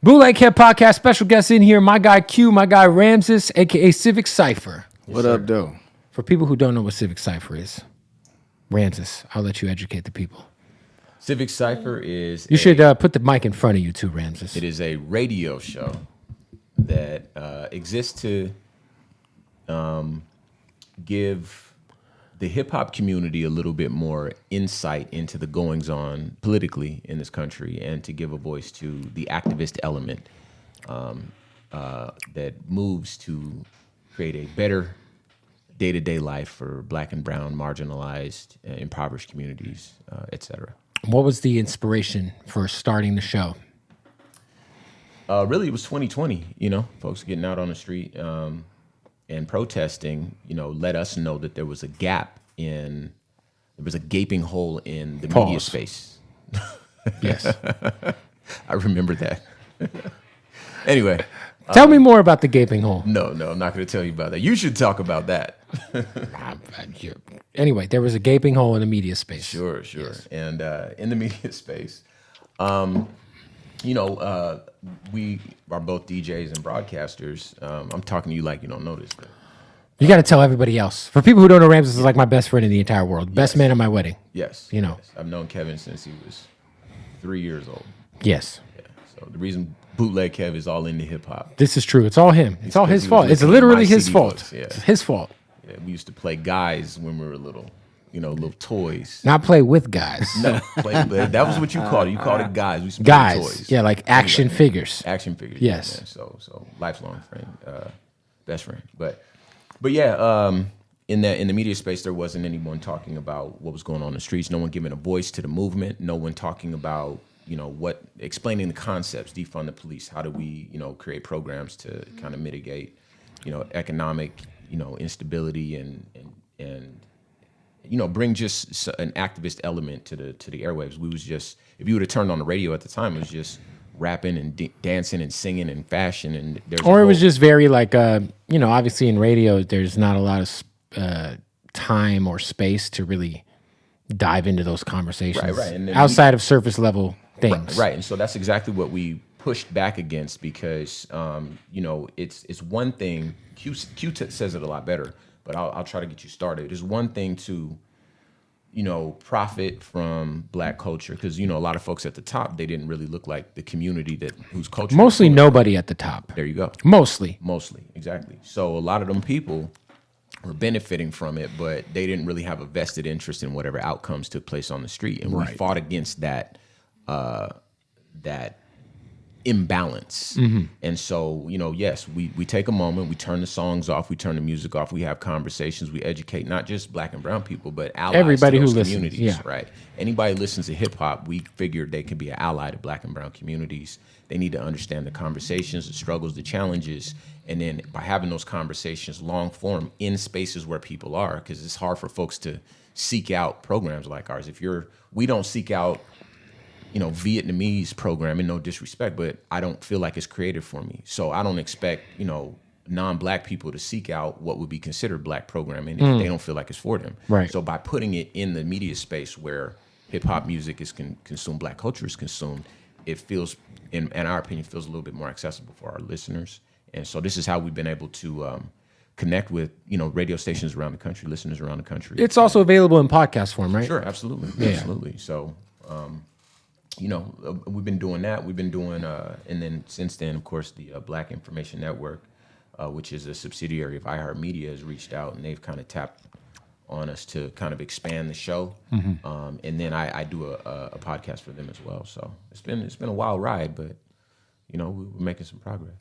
Bootleg Hip Podcast, special guest in here, my guy Q, my guy Ramses, a.k.a. Civic Cipher. What up, though? For people who don't know what Civic Cipher is, Ramses, I'll let you educate the people. Civic Cipher is... You should put the mic in front of you too, Ramses. It is a radio show that exists to give the hip-hop community a little bit more insight into the goings-on politically in this country and to give a voice to the activist element that moves to create a better day-to-day life for Black and brown, marginalized, impoverished communities, et cetera. What was the inspiration for starting the show? Really, it was 2020, folks getting out on the street and protesting, let us know that there was a gaping hole in the media space. Yes. I remember that. Anyway. Tell me more about the gaping hole. No, I'm not going to tell you about that. You should talk about that. Anyway, there was a gaping hole in the media space. Sure. Yes. And in the media space, we are both DJs and broadcasters. I'm talking to you like you don't know this, but you got to tell everybody else. For people who don't know, Ramses is like my best friend in the entire world. Best man at my wedding. Yes. Yes. I've known Kevin since he was 3 years old. Yes. Yeah. So the reason Bootleg Kev is all into hip hop. This is true. It's all him. It's all his fault. It's literally his fault. Yeah. It's his fault. Yeah, we used to play guys when we were little, little toys. Not play with guys. No, that was what you called it. You called it guys. We used to play Guys. toys. Yeah, like action figures. Action figures. Yes. Yeah, so lifelong friend, best friend. But yeah, in the media space, there wasn't anyone talking about what was going on in the streets. No one giving a voice to the movement. No one talking about explaining the concepts. Defund the police. How do we create programs to kind of mitigate economic instability and bring just an activist element to the airwaves. We was just, if you would have turned on the radio at the time, it was just rapping and dancing and singing and fashion and it was just very like obviously in radio there's not a lot of time or space to really dive into those conversations right. And outside of surface level things. Right. And so that's exactly what we pushed back against because it's one thing. Q says it a lot better, but I'll try to get you started. It's one thing to profit from Black culture because a lot of folks at the top, they didn't really look like the community whose culture. Mostly nobody at the top. There you go. Mostly, exactly. So a lot of them people were benefiting from it, but they didn't really have a vested interest in whatever outcomes took place on the street, and we fought against that imbalance. Mm-hmm. And so, yes, we take a moment, we turn the songs off, we turn the music off, we have conversations, we educate not just Black and brown people, but allies everybody to those who communities, listens, right? Anybody who listens to hip hop, we figured they can be an ally to Black and brown communities. They need to understand the conversations, the struggles, the challenges, and then by having those conversations long form in spaces where people are, because it's hard for folks to seek out programs like ours. We don't seek out Vietnamese programming, no disrespect, but I don't feel like it's created for me. So I don't expect, non-Black people to seek out what would be considered Black programming if they don't feel like it's for them. Right. So by putting it in the media space where hip hop music is consumed, Black culture is consumed, it feels, in our opinion, feels a little bit more accessible for our listeners. And so this is how we've been able to connect with, radio stations around the country, listeners around the country. It's also available in podcast form, right? Sure, absolutely. Yeah. Absolutely. So, we've been doing that. We've been doing, and then since then, of course, the Black Information Network, which is a subsidiary of iHeartMedia, has reached out and they've kind of tapped on us to kind of expand the show. Mm-hmm. And then I do a podcast for them as well. So it's been a wild ride, but we're making some progress.